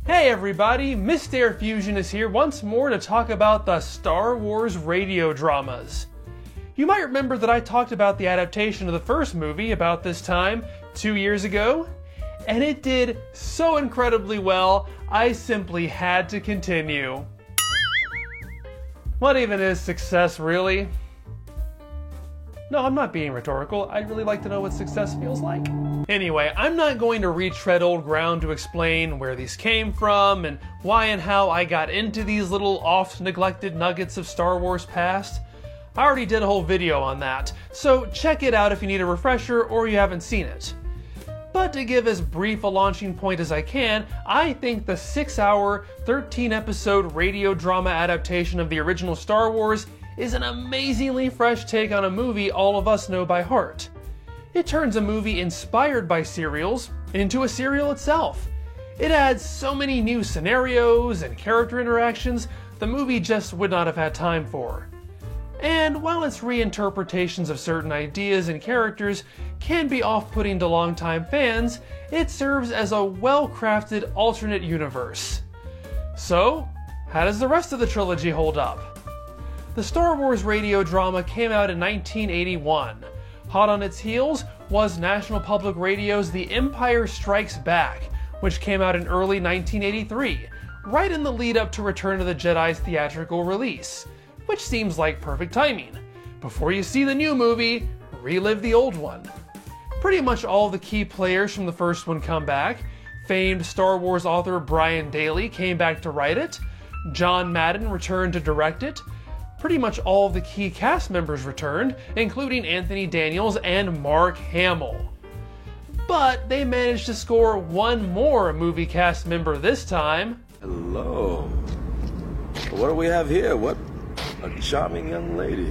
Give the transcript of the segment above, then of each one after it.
Hey everybody, Mr. Fusion is here once more to talk about the Star Wars radio dramas. You might remember that I talked about the adaptation of the first movie about this time 2 years ago, and it did so incredibly well, I simply had to continue. What even is success, really? No, I'm not being rhetorical. I'd really like to know what success feels like. Anyway, I'm not going to retread old ground to explain where these came from and why and how I got into these little oft-neglected nuggets of Star Wars past. I already did a whole video on that, so check it out if you need a refresher or you haven't seen it. But to give as brief a launching point as I can, I think the 6-hour, 13-episode radio drama adaptation of the original Star Wars is an amazingly fresh take on a movie all of us know by heart. It turns a movie inspired by serials into a serial itself. It adds so many new scenarios and character interactions the movie just would not have had time for. And while its reinterpretations of certain ideas and characters can be off-putting to longtime fans, it serves as a well-crafted alternate universe. So, how does the rest of the trilogy hold up? The Star Wars radio drama came out in 1981. Hot on its heels was National Public Radio's The Empire Strikes Back, which came out in early 1983, right in the lead up to Return of the Jedi's theatrical release, which seems like perfect timing. Before you see the new movie, relive the old one. Pretty much all the key players from the first one come back. Famed Star Wars author Brian Daley came back to write it. John Madden returned to direct it. Pretty much all of the key cast members returned, including Anthony Daniels and Mark Hamill. But they managed to score one more movie cast member this time. Hello. What do we have here? What a charming young lady.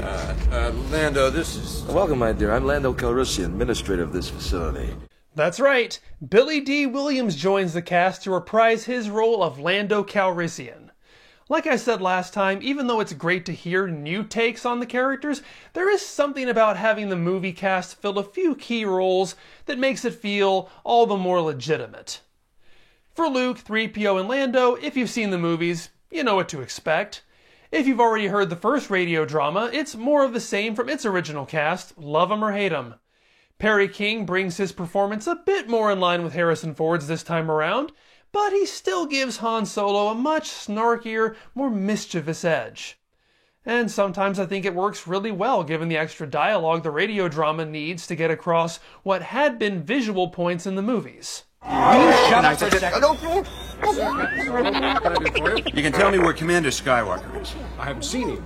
Lando, this is... Welcome, my dear. I'm Lando Calrissian, administrator of this facility. That's right. Billy D. Williams joins the cast to reprise his role of Lando Calrissian. Like I said last time, even though it's great to hear new takes on the characters, there is something about having the movie cast fill a few key roles that makes it feel all the more legitimate. For Luke, 3PO, and Lando, if you've seen the movies, you know what to expect. If you've already heard the first radio drama, it's more of the same from its original cast, love 'em or hate 'em. Perry King brings his performance a bit more in line with Harrison Ford's this time around, but he still gives Han Solo a much snarkier, more mischievous edge. And sometimes I think it works really well given the extra dialogue the radio drama needs to get across what had been visual points in the movies. You can tell me where Commander Skywalker is. I haven't seen him.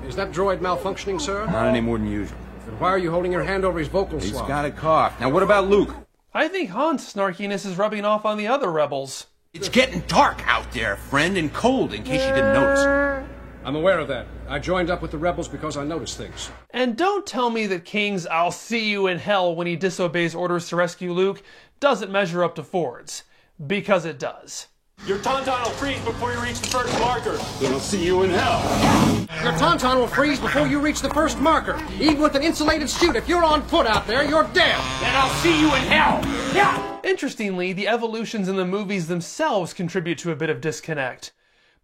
Is that droid malfunctioning, sir? Not any more than usual. Then why are you holding your hand over his vocal He's swab? got a cough. Now what about Luke? I think Han's snarkiness is rubbing off on the other rebels. It's getting dark out there, friend, and cold, in case you didn't notice. I'm aware of that. I joined up with the rebels because I noticed things. And don't tell me that King's "I'll see you in hell" when he disobeys orders to rescue Luke doesn't measure up to Ford's. Because it does. Your tauntaun will freeze before you reach the first marker. Then I'll see you in hell. Your tauntaun will freeze before you reach the first marker. Even with an insulated chute, if you're on foot out there, you're dead. Then I'll see you in hell. Yeah. Interestingly, the evolutions in the movies themselves contribute to a bit of disconnect.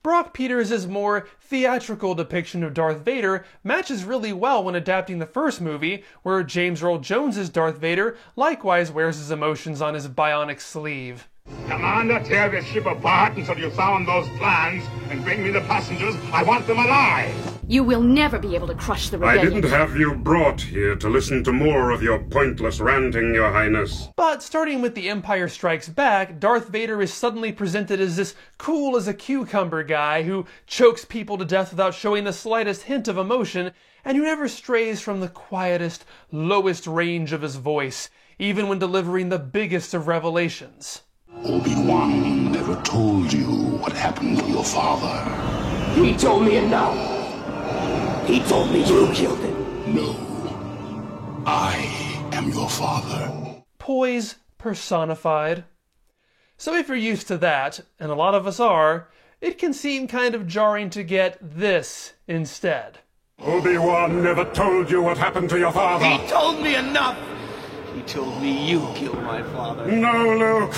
Brock Peters' more theatrical depiction of Darth Vader matches really well when adapting the first movie, where James Earl Jones' Darth Vader likewise wears his emotions on his bionic sleeve. Commander, tear this ship apart until you found those plans and bring me the passengers. I want them alive. You will never be able to crush the I rebellion. didn't have you brought here to listen to more of your pointless ranting, Your Highness. But starting with The Empire Strikes Back, Darth Vader is suddenly presented as this cool as a cucumber guy who chokes people to death without showing the slightest hint of emotion, and who never strays from the quietest, lowest range of his voice, even when delivering the biggest of revelations. Obi-Wan never told you what happened to your father. He told me enough. He told me you killed him. No. I am your father. Poise personified. So if you're used to that, and a lot of us are, it can seem kind of jarring to get this instead. Obi-Wan never told you what happened to your father. He told me enough. He told me you killed my father. No, Luke.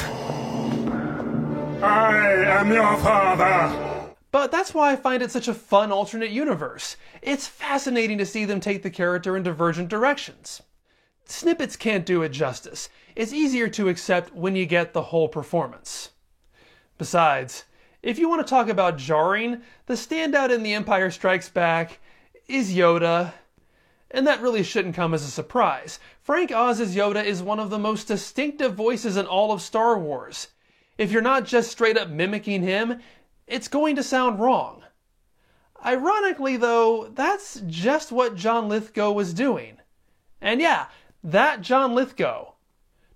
am your father. But that's why I find it such a fun alternate universe. It's fascinating to see them take the character in divergent directions. Snippets can't do it justice. It's easier to accept when you get the whole performance. Besides, if you want to talk about jarring, the standout in The Empire Strikes Back is Yoda. And that really shouldn't come as a surprise. Frank Oz's Yoda is one of the most distinctive voices in all of Star Wars. If you're not just straight up mimicking him, it's going to sound wrong. Ironically though, that's just what John Lithgow was doing. And yeah, that John Lithgow.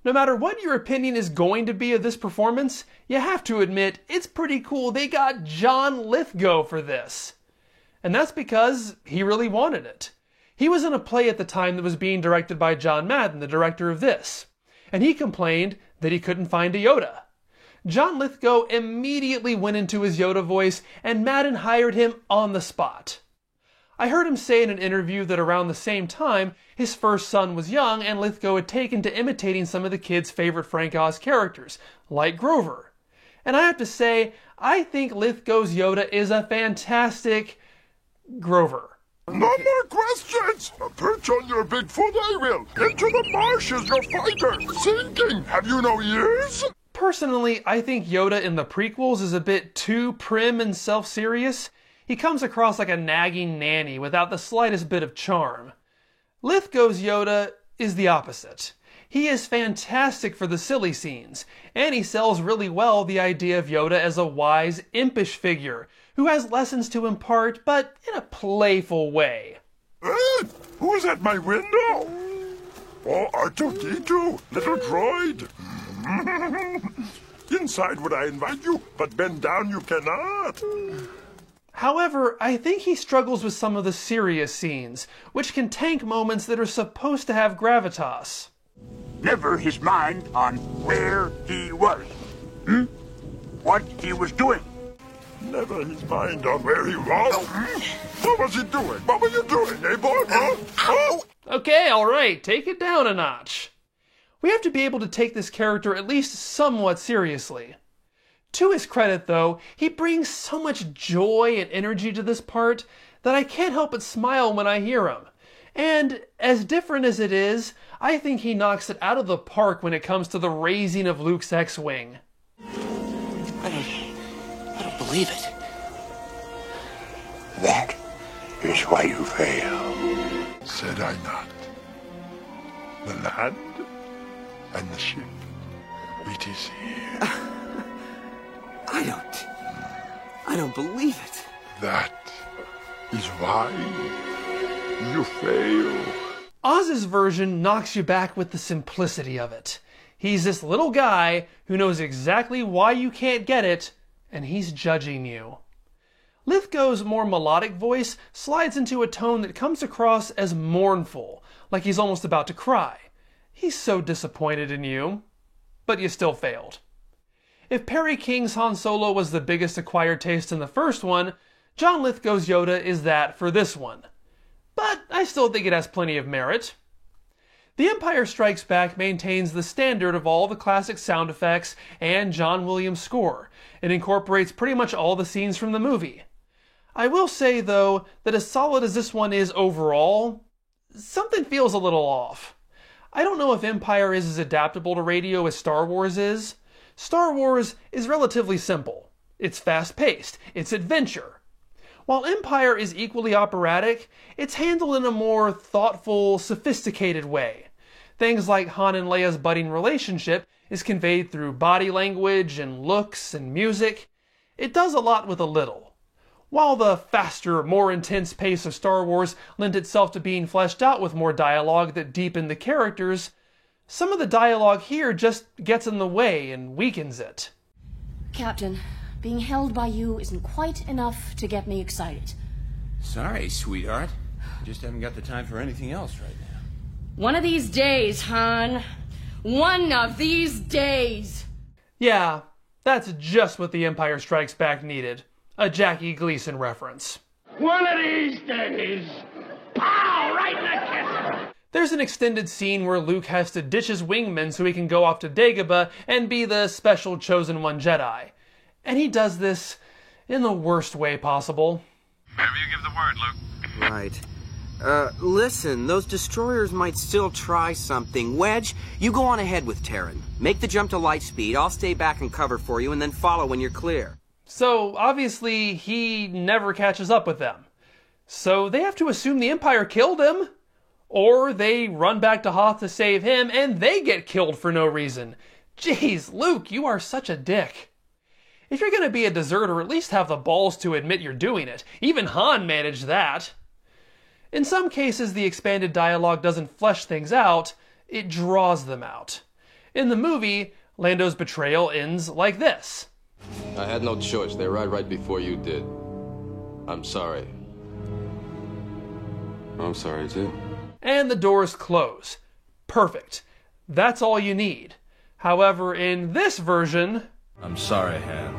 No matter what your opinion is going to be of this performance, you have to admit it's pretty cool they got John Lithgow for this. And that's because he really wanted it. He was in a play at the time that was being directed by John Madden, the director of this, and he complained that he couldn't find a Yoda. John Lithgow immediately went into his Yoda voice, and Madden hired him on the spot. I heard him say in an interview that around the same time, his first son was young and Lithgow had taken to imitating some of the kids' favorite Frank Oz characters, like Grover. And I have to say, I think Lithgow's Yoda is a fantastic Grover. No more questions! Perch on your big foot, I will! Into the marshes, your fighter! Sinking! Have you no ears? Personally, I think Yoda in the prequels is a bit too prim and self-serious. He comes across like a nagging nanny without the slightest bit of charm. Lithgow's Yoda is the opposite. He is fantastic for the silly scenes, and he sells really well the idea of Yoda as a wise, impish figure who has lessons to impart, but in a playful way. Who's at my window? Oh, R2-D2, little droid. Inside would I invite you, but bend down you cannot. However, I think he struggles with some of the serious scenes, which can tank moments that are supposed to have gravitas. Never his mind on where he was. What he was doing. Never his mind on where he was. What was he doing? What were you doing, eh, boy? Huh? Okay, alright, take it down a notch. We have to be able to take this character at least somewhat seriously. To his credit, though, he brings so much joy and energy to this part that I can't help but smile when I hear him. And as different as it is, I think he knocks it out of the park when it comes to the raising of Luke's X-Wing. I don't believe it. That is why you fail. Said I not? The land and the ship. It is here. I don't believe it. That is why you fail. Oz's version knocks you back with the simplicity of it. He's this little guy who knows exactly why you can't get it, and he's judging you. Lithgow's more melodic voice slides into a tone that comes across as mournful, like he's almost about to cry. He's so disappointed in you, but you still failed. If Perry King's Han Solo was the biggest acquired taste in the first one, John Lithgow's Yoda is that for this one. But I still think it has plenty of merit. The Empire Strikes Back maintains the standard of all the classic sound effects and John Williams' score. It incorporates pretty much all the scenes from the movie. I will say, though, that as solid as this one is overall, something feels a little off. I don't know if Empire is as adaptable to radio as Star Wars is. Star Wars is relatively simple. It's fast-paced. It's adventure. While Empire is equally operatic, it's handled in a more thoughtful, sophisticated way. Things like Han and Leia's budding relationship is conveyed through body language and looks and music. It does a lot with a little. While the faster, more intense pace of Star Wars lent itself to being fleshed out with more dialogue that deepened the characters, some of the dialogue here just gets in the way and weakens it. Captain, being held by you isn't quite enough to get me excited. Sorry, sweetheart. Just haven't got the time for anything else right now. One of these days, Han. One of these days. Yeah, that's just what The Empire Strikes Back needed. A Jackie Gleason reference. One of these days. Pow! Right in the kisser. There's an extended scene where Luke has to ditch his wingmen so he can go off to Dagobah and be the special chosen one Jedi. And he does this in the worst way possible. Whenever you give the word, Luke. Right. Listen, those destroyers might still try something. Wedge, you go on ahead with Terran. Make the jump to light speed, I'll stay back and cover for you, and then follow when you're clear. So, obviously, he never catches up with them. So they have to assume the Empire killed him. Or they run back to Hoth to save him, and they get killed for no reason. Jeez, Luke, you are such a dick. If you're going to be a deserter, at least have the balls to admit you're doing it. Even Han managed that. In some cases, the expanded dialogue doesn't flesh things out, it draws them out. In the movie, Lando's betrayal ends like this. I had no choice. They arrived right before you did. I'm sorry. I'm sorry, too. And the doors close. Perfect. That's all you need. However, in this version... I'm sorry, Han.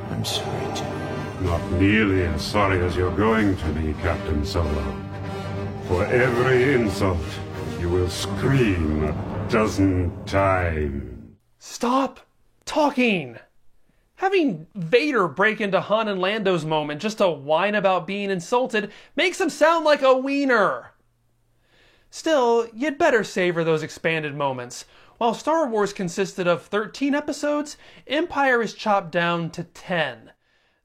I'm sorry, too. Not nearly as sorry as you're going to be, Captain Solo. For every insult, you will scream 12 times. Stop talking! Having Vader break into Han and Lando's moment just to whine about being insulted makes him sound like a wiener. Still, you'd better savor those expanded moments. While Star Wars consisted of 13 episodes, Empire is chopped down to 10.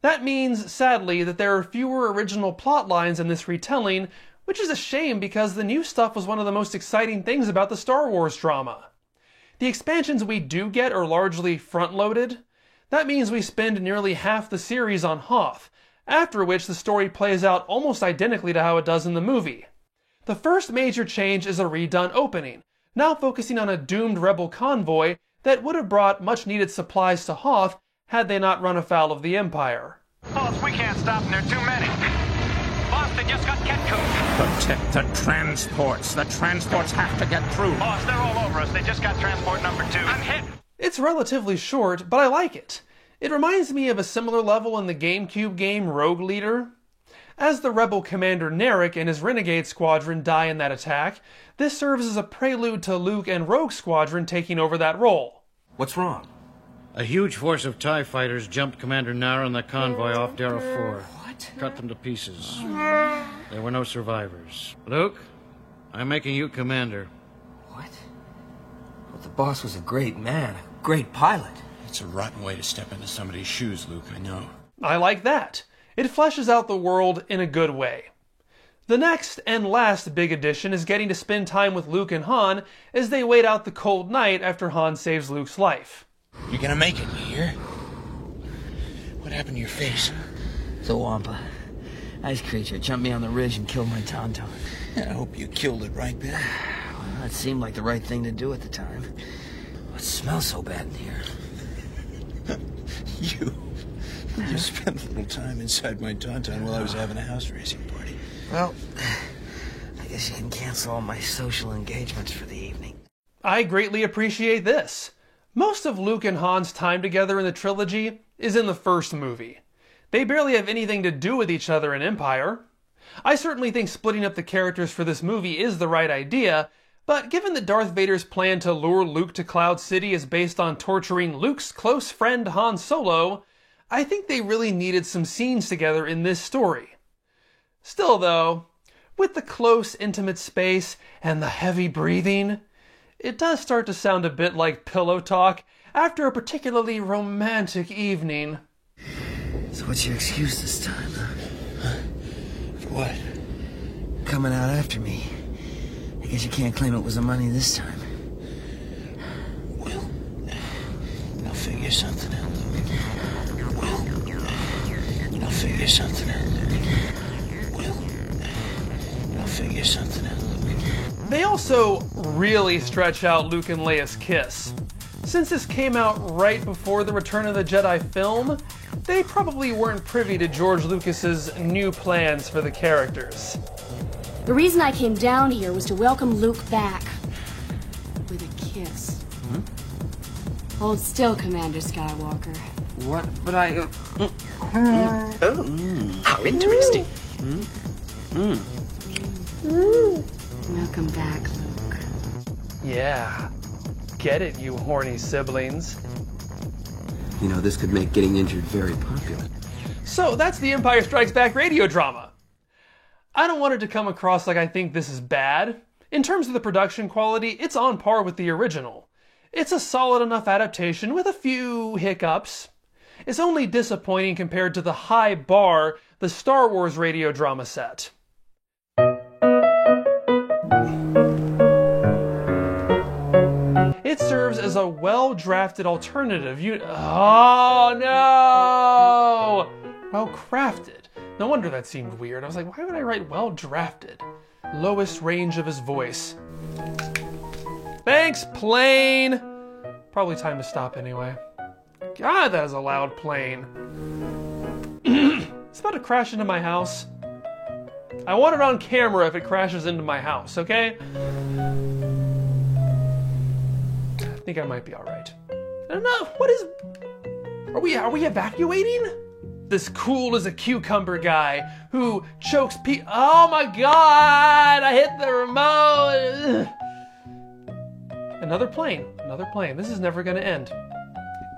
That means, sadly, that there are fewer original plot lines in this retelling, which is a shame because the new stuff was one of the most exciting things about the Star Wars drama. The expansions we do get are largely front-loaded. That means we spend nearly half the series on Hoth, after which the story plays out almost identically to how it does in the movie. The first major change is a redone opening, now focusing on a doomed rebel convoy that would have brought much-needed supplies to Hoth had they not run afoul of the Empire. Boss, we can't stop them. There are too many. Boss, they just got Ketku. Protect the transports. The transports have to get through. Boss, they're all over us. They just got transport number 2. I'm hit. It's relatively short, but I like it. It reminds me of a similar level in the GameCube game Rogue Leader. As the rebel commander Narek and his renegade squadron die in that attack, this serves as a prelude to Luke and Rogue Squadron taking over that role. What's wrong? A huge force of TIE fighters jumped Commander Nara and the convoy off Dara 4. What? Cut them to pieces. There were no survivors. Luke, I'm making you commander. What? Well, the boss was a great man, a great pilot. It's a rotten way to step into somebody's shoes, Luke, I know. I like that. It fleshes out the world in a good way. The next and last big addition is getting to spend time with Luke and Han as they wait out the cold night after Han saves Luke's life. You're gonna make it, you hear? What happened to your face? The Wampa. Ice creature jumped me on the ridge and killed my Tauntaun. I hope you killed it right then. Well, that seemed like the right thing to do at the time. It smells so bad in here. You spent a little time inside my Tauntaun while I was having a house racing party. Well, I guess you can cancel all my social engagements for the evening. I greatly appreciate this. Most of Luke and Han's time together in the trilogy is in the first movie. They barely have anything to do with each other in Empire. I certainly think splitting up the characters for this movie is the right idea, but given that Darth Vader's plan to lure Luke to Cloud City is based on torturing Luke's close friend Han Solo, I think they really needed some scenes together in this story. Still though, with the close, intimate space and the heavy breathing, it does start to sound a bit like pillow talk after a particularly romantic evening. So what's your excuse this time, huh? For what? Coming out after me. I guess you can't claim it was the money this time. Well, I'll figure something out. I'll figure something out. I'll figure something out. They also really stretch out Luke and Leia's kiss. Since this came out right before the Return of the Jedi film, they probably weren't privy to George Lucas's new plans for the characters. The reason I came down here was to welcome Luke back. With a kiss. Hold still, Commander Skywalker. What? But I... How interesting. Welcome back, Luke. Yeah. Get it, you horny siblings. You know, this could make getting injured very popular. So that's the Empire Strikes Back radio drama. I don't want it to come across like I think this is bad. In terms of the production quality, it's on par with the original. It's a solid enough adaptation with a few hiccups. It's only disappointing compared to the high bar the Star Wars radio drama set. It serves as a well-drafted alternative. Oh no! Well-crafted. No wonder that seemed weird. I was like, why would I write well-drafted? Lowest range of his voice. Thanks, plane! Probably time to stop anyway. God, that is a loud plane. It's about to crash into my house. I want it on camera if it crashes into my house, okay? I think I might be alright. I don't know, what is... Are we evacuating? This cool as a cucumber guy who chokes oh my god! I hit the remote! Another plane. This is never gonna end.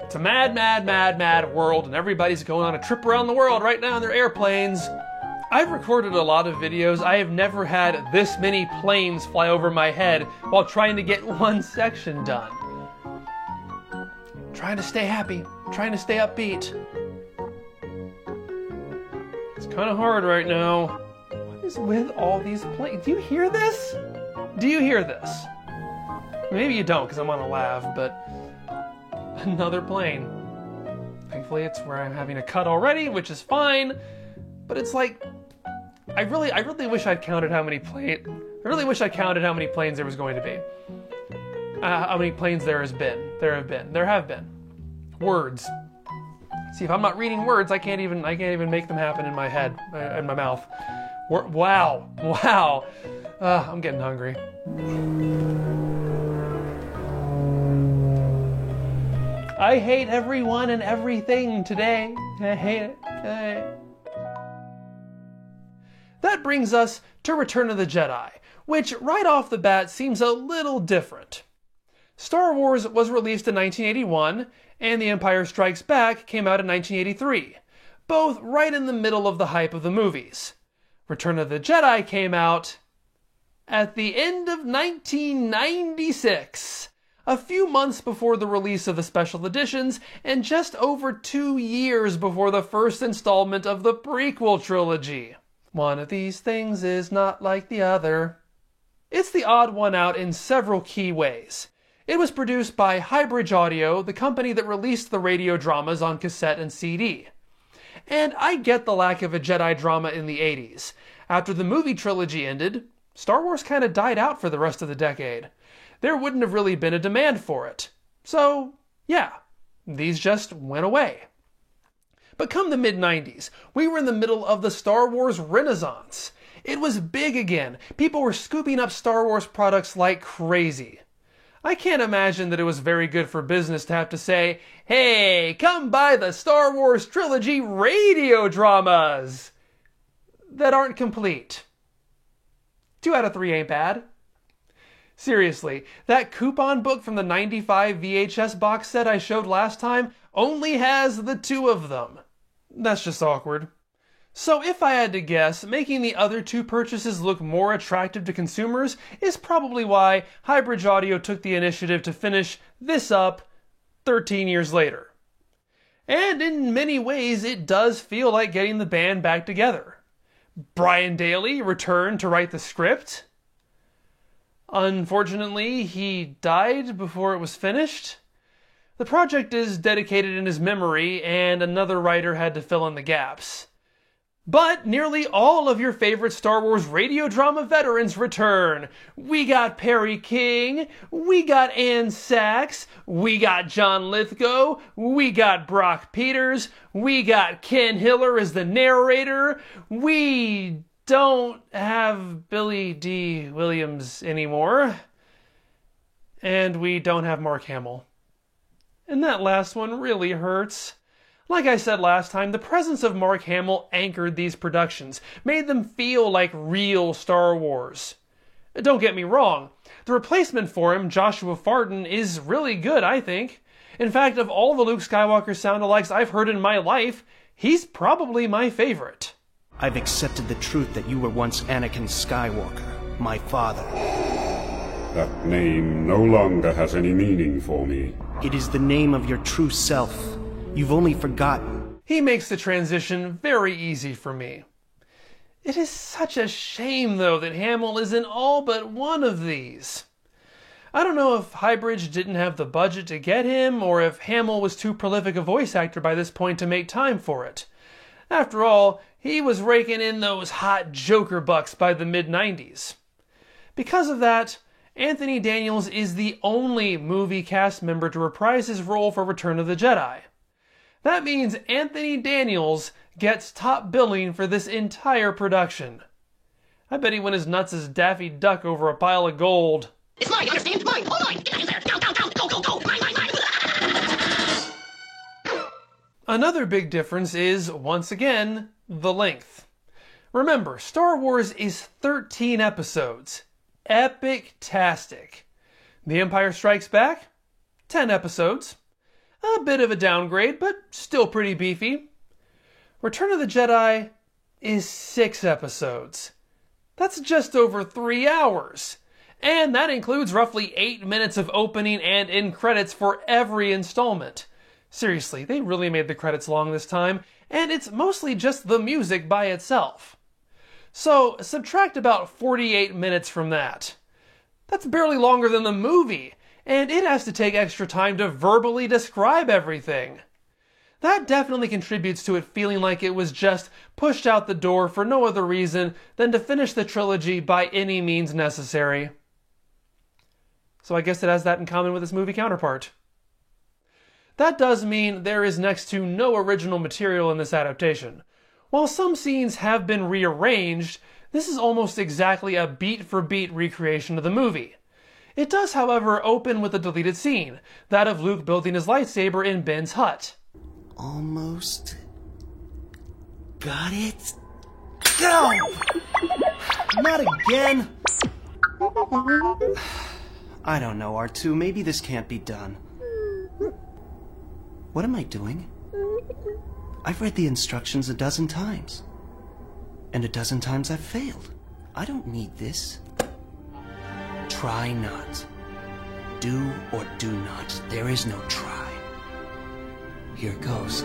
It's a mad, mad, mad, mad world, and everybody's going on a trip around the world right now in their airplanes. I've recorded a lot of videos. I have never had this many planes fly over my head while trying to get one section done. Trying to stay happy, trying to stay upbeat. It's kind of hard right now. What is with all these planes? Do you hear this? Do you hear this? Maybe you don't because I'm on a lav, but another plane. Thankfully it's where I'm having a cut already, which is fine, but it's like, I really wish I'd counted how many planes there was going to be. How many planes there have been. Words. See, if I'm not reading words, I can't even make them happen in my head, in my mouth. Wow. I'm getting hungry. I hate everyone and everything today. I hate it. That brings us to Return of the Jedi, which right off the bat seems a little different. Star Wars was released in 1981, and The Empire Strikes Back came out in 1983, both right in the middle of the hype of the movies. Return of the Jedi came out at the end of 1996, a few months before the release of the special editions, and just over 2 years before the first installment of the prequel trilogy. One of these things is not like the other. It's the odd one out in several key ways. It was produced by Highbridge Audio, the company that released the radio dramas on cassette and CD. And I get the lack of a Jedi drama in the 80s. After the movie trilogy ended, Star Wars kind of died out for the rest of the decade. There wouldn't have really been a demand for it. So, yeah, these just went away. But come the mid-90s, we were in the middle of the Star Wars Renaissance. It was big again. People were scooping up Star Wars products like crazy. I can't imagine that it was very good for business to have to say, hey, come buy the Star Wars trilogy radio dramas that aren't complete. 2 out of 3 ain't bad. Seriously, that coupon book from the 95 VHS box set I showed last time only has the 2 of them. That's just awkward. So if I had to guess, making the other 2 purchases look more attractive to consumers is probably why Highbridge Audio took the initiative to finish this up 13 years later. And in many ways, it does feel like getting the band back together. Brian Daley returned to write the script. Unfortunately, he died before it was finished. The project is dedicated in his memory, and another writer had to fill in the gaps. But nearly all of your favorite Star Wars radio drama veterans return. We got Perry King, we got Ann Sachs, we got John Lithgow, we got Brock Peters, we got Ken Hiller as the narrator, we don't have Billy D. Williams anymore, and we don't have Mark Hamill. And that last one really hurts. Like I said last time, the presence of Mark Hamill anchored these productions, made them feel like real Star Wars. Don't get me wrong, the replacement for him, Joshua Farden, is really good, I think. In fact, of all the Luke Skywalker sound-alikes I've heard in my life, he's probably my favorite. I've accepted the truth that you were once Anakin Skywalker, my father. That name no longer has any meaning for me. It is the name of your true self. You've only forgotten. He makes the transition very easy for me. It is such a shame, though, that Hamill is in all but one of these. I don't know if Highbridge didn't have the budget to get him, or if Hamill was too prolific a voice actor by this point to make time for it. After all, he was raking in those hot Joker bucks by the mid-90s. Because of that, Anthony Daniels is the only movie cast member to reprise his role for Return of the Jedi. That means Anthony Daniels gets top billing for this entire production. I bet he went as nuts as Daffy Duck over a pile of gold. It's mine, understand? Mine, all mine! Get out of there! Go, go, go, go, go, go! Mine, mine, mine! Another big difference is, once again, the length. Remember, Star Wars is 13 episodes. Epic-tastic. The Empire Strikes Back? 10 episodes. A bit of a downgrade, but still pretty beefy. Return of the Jedi is 6 episodes. That's just over 3 hours. And that includes roughly 8 minutes of opening and end credits for every installment. Seriously, they really made the credits long this time, and it's mostly just the music by itself. So, subtract about 48 minutes from that. That's barely longer than the movie, and it has to take extra time to verbally describe everything. That definitely contributes to it feeling like it was just pushed out the door for no other reason than to finish the trilogy by any means necessary. So I guess it has that in common with its movie counterpart. That does mean there is next to no original material in this adaptation. While some scenes have been rearranged, this is almost exactly a beat-for-beat recreation of the movie. It does, however, open with a deleted scene, that of Luke building his lightsaber in Ben's hut. Almost got it. Go! Not again! I don't know, R2. Maybe this can't be done. What am I doing? I've read the instructions a dozen times. And a dozen times I've failed. I don't need this. Try not. Do or do not. There is no try. Here goes.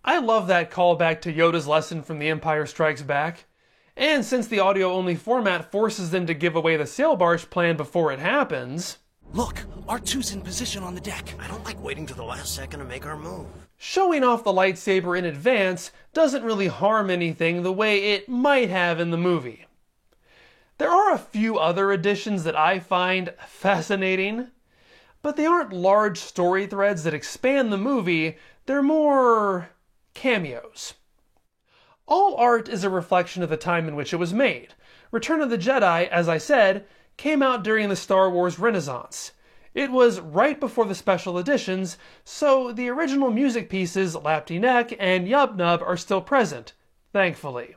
I love that callback to Yoda's lesson from The Empire Strikes Back. And since the audio-only format forces them to give away the sail barge plan before it happens... Look, R2's in position on the deck. I don't like waiting to the last second to make our move. Showing off the lightsaber in advance doesn't really harm anything the way it might have in the movie. There are a few other additions that I find fascinating, but they aren't large story threads that expand the movie, they're more cameos. All art is a reflection of the time in which it was made. Return of the Jedi, as I said, came out during the Star Wars Renaissance. It was right before the special editions, so the original music pieces Lapti Nek and Yub Nub are still present, thankfully.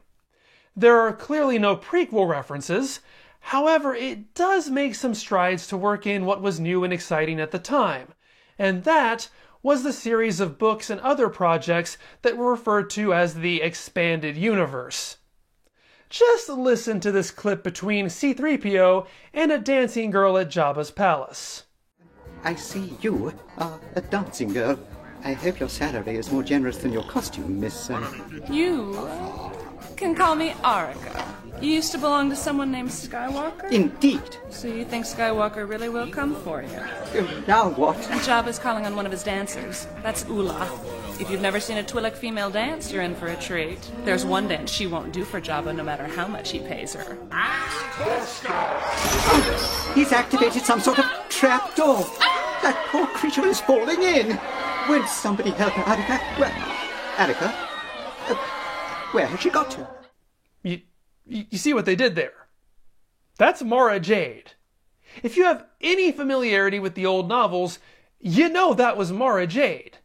There are clearly no prequel references, however it does make some strides to work in what was new and exciting at the time, and that was the series of books and other projects that were referred to as the Expanded Universe. Just listen to this clip between C-3PO and a dancing girl at Jabba's palace. I see you are a dancing girl. I hope your salary is more generous than your costume, Miss... You can call me Arika. You used to belong to someone named Skywalker? Indeed. So you think Skywalker really will come for you? Now what? And Jabba's calling on one of his dancers. That's Ula. If you've never seen a Twi'lek female dance, you're in for a treat. There's one dance she won't do for Jabba no matter how much he pays her. Oh, he's activated some sort of trap door. That poor creature is falling in. Will somebody help her, Attica? Where? Attica? Where has she got to? You see what they did there? That's Mara Jade. If you have any familiarity with the old novels, you know that was Mara Jade.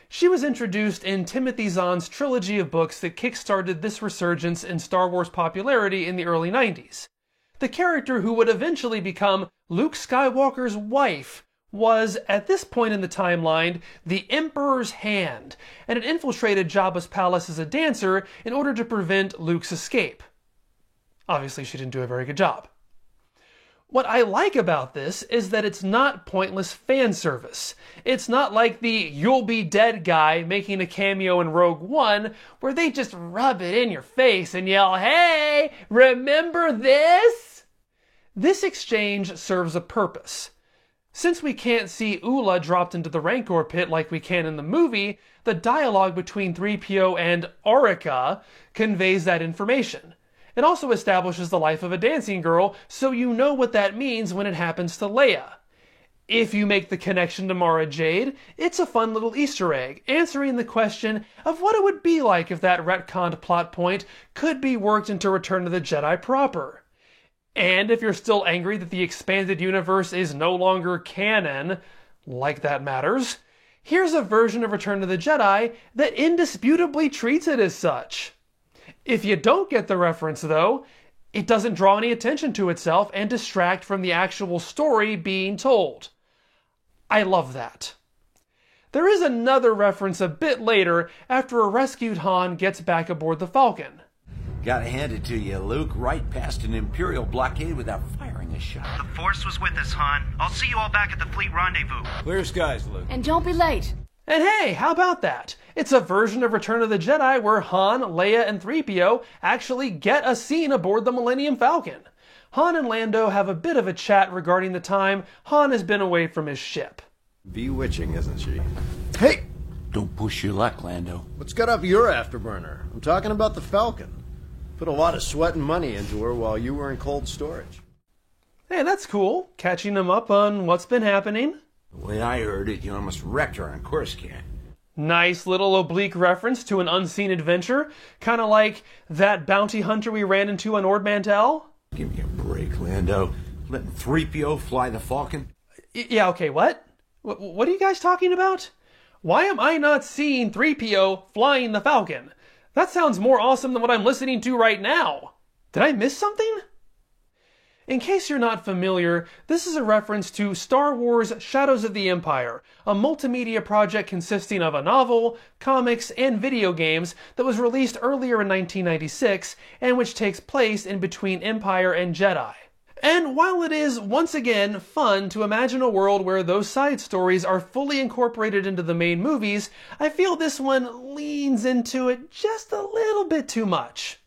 She was introduced in Timothy Zahn's trilogy of books that kick-started this resurgence in Star Wars popularity in the early 90s. the character who would eventually become Luke Skywalker's wife, was, at this point in the timeline, the Emperor's Hand, and had infiltrated Jabba's palace as a dancer in order to prevent Luke's escape. Obviously, she didn't do a very good job. What I like about this is that it's not pointless fan service. It's not like the "you'll be dead" guy making a cameo in Rogue One, where they just rub it in your face and yell, "Hey, remember this?" This exchange serves a purpose. Since we can't see Oola dropped into the Rancor pit like we can in the movie, the dialogue between 3PO and Orica conveys that information. It also establishes the life of a dancing girl, so you know what that means when it happens to Leia. If you make the connection to Mara Jade, it's a fun little Easter egg, answering the question of what it would be like if that retconned plot point could be worked into Return of the Jedi proper. And if you're still angry that the expanded universe is no longer canon, like that matters, here's a version of Return of the Jedi that indisputably treats it as such. If you don't get the reference, though, it doesn't draw any attention to itself and distract from the actual story being told. I love that. There is another reference a bit later after a rescued Han gets back aboard the Falcon. Gotta hand it to you, Luke. Right past an Imperial blockade without firing a shot. The Force was with us, Han. I'll see you all back at the fleet rendezvous. Clear skies, Luke. And don't be late. And hey, how about that? It's a version of Return of the Jedi where Han, Leia, and 3PO actually get a scene aboard the Millennium Falcon. Han and Lando have a bit of a chat regarding the time Han has been away from his ship. Bewitching, isn't she? Hey! Don't push your luck, Lando. What's got up your afterburner? I'm talking about the Falcon. Put a lot of sweat and money into her while you were in cold storage. Hey, that's cool. Catching him up on what's been happening. The way I heard it, you almost wrecked her on Coruscant. Nice little oblique reference to an unseen adventure. Kind of like that bounty hunter we ran into on Ord Mantell. Give me a break, Lando. Letting 3PO fly the Falcon? Yeah, okay, what? What are you guys talking about? Why am I not seeing 3PO flying the Falcon? That sounds more awesome than what I'm listening to right now. Did I miss something? In case you're not familiar, this is a reference to Star Wars Shadows of the Empire, a multimedia project consisting of a novel, comics, and video games that was released earlier in 1996 and which takes place in between Empire and Jedi. And while it is, once again, fun to imagine a world where those side stories are fully incorporated into the main movies, I feel this one leans into it just a little bit too much.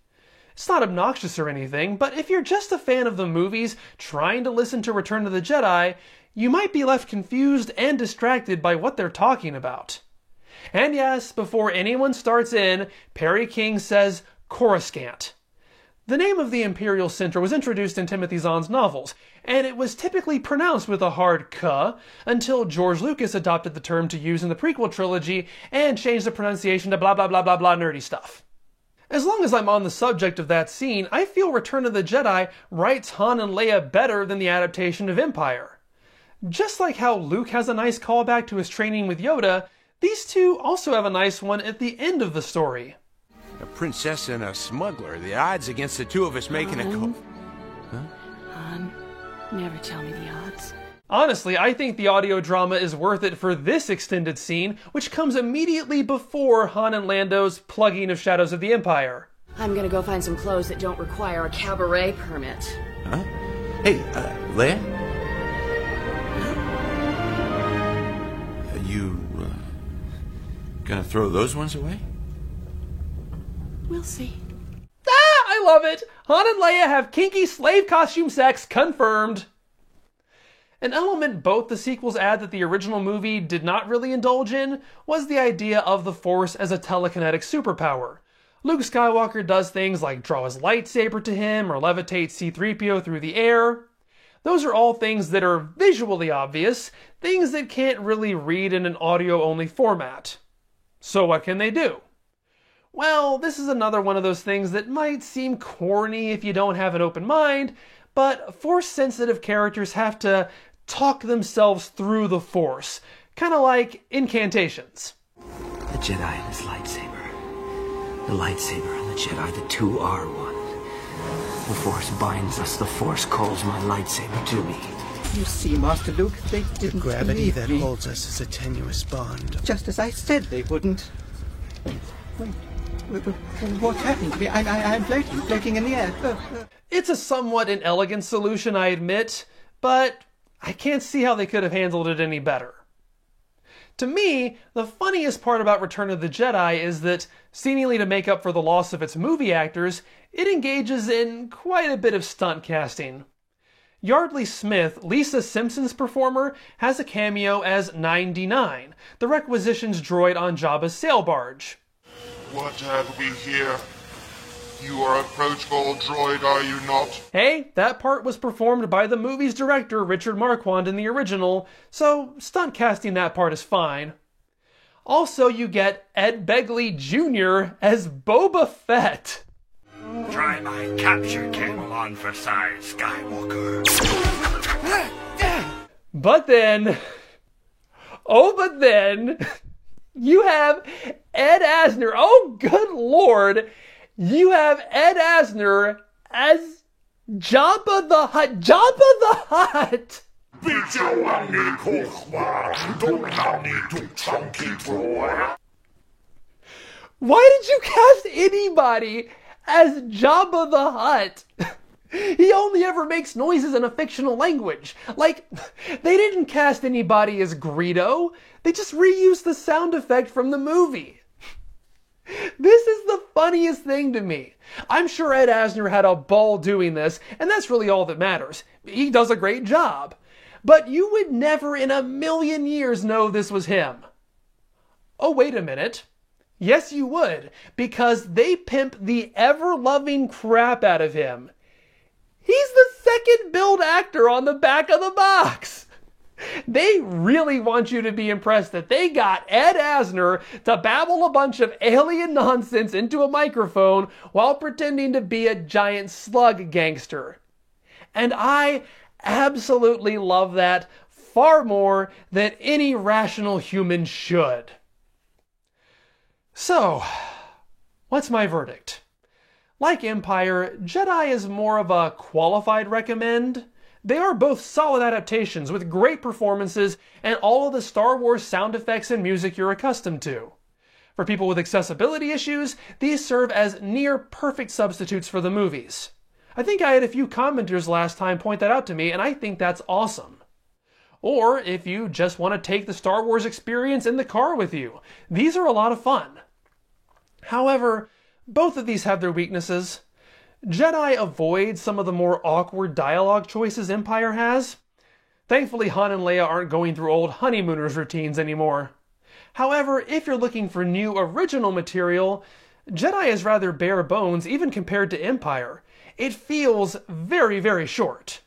It's not obnoxious or anything, but if you're just a fan of the movies trying to listen to Return of the Jedi, you might be left confused and distracted by what they're talking about. And yes, before anyone starts in, Perry King says Coruscant. The name of the Imperial Center was introduced in Timothy Zahn's novels, and it was typically pronounced with a hard K until George Lucas adopted the term to use in the prequel trilogy and changed the pronunciation to blah blah blah blah blah nerdy stuff. As long as I'm on the subject of that scene, I feel Return of the Jedi writes Han and Leia better than the adaptation of Empire. Just like how Luke has a nice callback to his training with Yoda, these two also have a nice one at the end of the story. A princess and a smuggler. The odds against the two of us making a Han, never tell me the odds. Honestly, I think the audio drama is worth it for this extended scene, which comes immediately before Han and Lando's plugging of Shadows of the Empire. I'm gonna go find some clothes that don't require a cabaret permit. Huh? Hey, Leia? You, gonna throw those ones away? We'll see. Ah, I love it! Han and Leia have kinky slave costume sex confirmed! An element both the sequels add that the original movie did not really indulge in was the idea of the Force as a telekinetic superpower. Luke Skywalker does things like draw his lightsaber to him or levitate C-3PO through the air. Those are all things that are visually obvious, things that can't really read in an audio-only format. So what can they do? Well, this is another one of those things that might seem corny if you don't have an open mind, but Force-sensitive characters have to talk themselves through the Force, kind of like incantations. The Jedi and his lightsaber. The lightsaber and the Jedi, the two are one. The Force binds us. The Force calls my lightsaber to me. You see, Master Luke, they didn't Gravity believe that me. holds us is a tenuous bond. Just as I said they wouldn't. Wait, what's happening to me? I'm floating in the air. It's a somewhat inelegant solution, I admit, but I can't see how they could have handled it any better. To me, the funniest part about Return of the Jedi is that, seemingly to make up for the loss of its movie actors, it engages in quite a bit of stunt casting. Yardley Smith, Lisa Simpson's performer, has a cameo as 99, the requisitions droid on Jabba's sail barge. What have we here? You are a protocol droid, are you not? Hey, that part was performed by the movie's director, Richard Marquand, in the original, so stunt casting that part is fine. Also, you get Ed Begley Jr. as Boba Fett. Try my capture cable on for size, Skywalker. But then, you have Ed Asner. Oh, good Lord. You have Ed Asner as Jabba the Hutt. Jabba the Hutt! Why did you cast anybody as Jabba the Hutt? He only ever makes noises in a fictional language. Like, they didn't cast anybody as Greedo. They just reused the sound effect from the movie. This is the funniest thing to me. I'm sure Ed Asner had a ball doing this, and that's really all that matters. He does a great job. But you would never in a million years know this was him. Oh, wait a minute. Yes, you would, because they pimp the ever-loving crap out of him. He's the second billed actor on the back of the box. They really want you to be impressed that they got Ed Asner to babble a bunch of alien nonsense into a microphone while pretending to be a giant slug gangster. And I absolutely love that far more than any rational human should. So, what's my verdict? Like Empire, Jedi is more of a qualified recommend. They are both solid adaptations with great performances and all of the Star Wars sound effects and music you're accustomed to. For people with accessibility issues, these serve as near perfect substitutes for the movies. I think I had a few commenters last time point that out to me, and I think that's awesome. Or if you just want to take the Star Wars experience in the car with you, these are a lot of fun. However, both of these have their weaknesses. Jedi avoids some of the more awkward dialogue choices Empire has. Thankfully, Han and Leia aren't going through old honeymooners routines anymore. However, if you're looking for new original material, Jedi is rather bare bones even compared to Empire. It feels very, very short.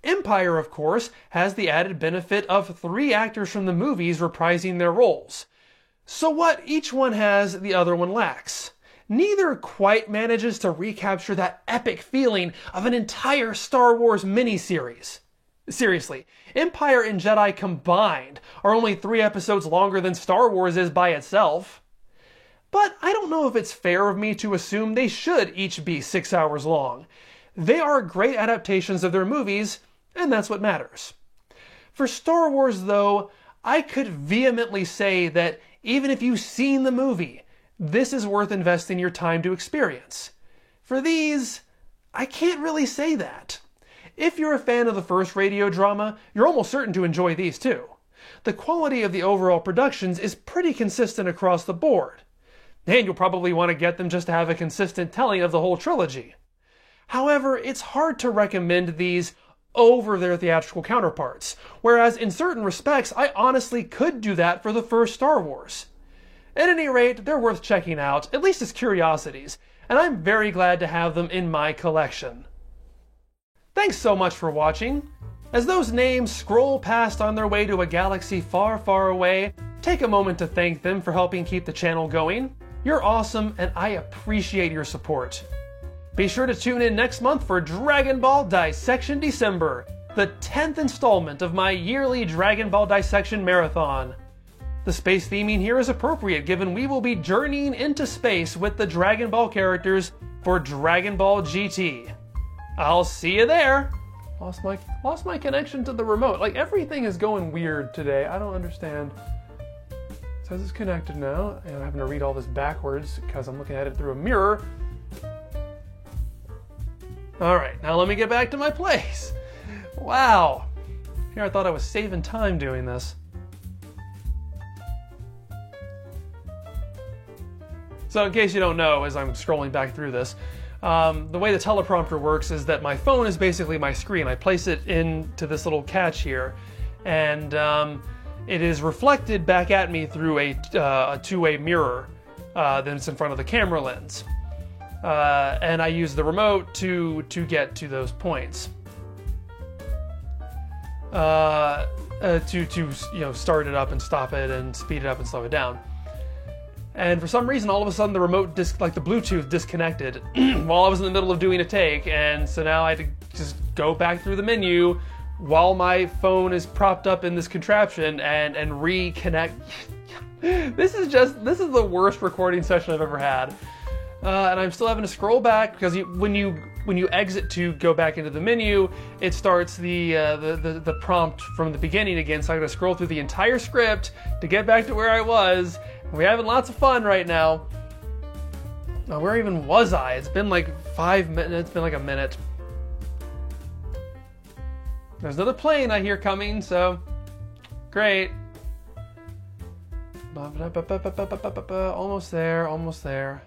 Empire, of course, has the added benefit of 3 actors from the movies reprising their roles. So what each one has, the other one lacks. Neither quite manages to recapture that epic feeling of an entire Star Wars miniseries. Seriously, Empire and Jedi combined are only 3 episodes longer than Star Wars is by itself. But I don't know if it's fair of me to assume they should each be 6 hours long. They are great adaptations of their movies, and that's what matters. For Star Wars, though, I could vehemently say that even if you've seen the movie, this is worth investing your time to experience. For these, I can't really say that. If you're a fan of the first radio drama, you're almost certain to enjoy these too. The quality of the overall productions is pretty consistent across the board. And you'll probably want to get them just to have a consistent telling of the whole trilogy. However, it's hard to recommend these over their theatrical counterparts, whereas in certain respects, I honestly could do that for the first Star Wars. At any rate, they're worth checking out, at least as curiosities, and I'm very glad to have them in my collection. Thanks so much for watching. As those names scroll past on their way to a galaxy far, far away, take a moment to thank them for helping keep the channel going. You're awesome, and I appreciate your support. Be sure to tune in next month for Dragon Ball Dissection December, the 10th installment of my yearly Dragon Ball Dissection Marathon. The space theming here is appropriate given we will be journeying into space with the Dragon Ball characters for Dragon Ball GT. I'll see you there. Lost my connection to the remote. Like, everything is going weird today. I don't understand. It says it's connected now, and I'm having to read all this backwards because I'm looking at it through a mirror. All right, now let me get back to my place. Wow. Here I thought I was saving time doing this. So in case you don't know, as I'm scrolling back through this, the way the teleprompter works is that my phone is basically my screen. I place it into this little catch here, and it is reflected back at me through a two-way mirror that's in front of the camera lens. And I use the remote to get to those points. To start it up and stop it and speed it up and slow it down. And for some reason, all of a sudden, the remote the Bluetooth disconnected while I was in the middle of doing a take, and so now I had to just go back through the menu while my phone is propped up in this contraption and reconnect. This is the worst recording session I've ever had, and I'm still having to scroll back because when you exit to go back into the menu, it starts the prompt from the beginning again. So I got to scroll through the entire script to get back to where I was. We're having lots of fun right now. Now, where even was I? It's been like 5 minutes. It's been like a minute. There's another plane I hear coming, so great. Almost there, almost there.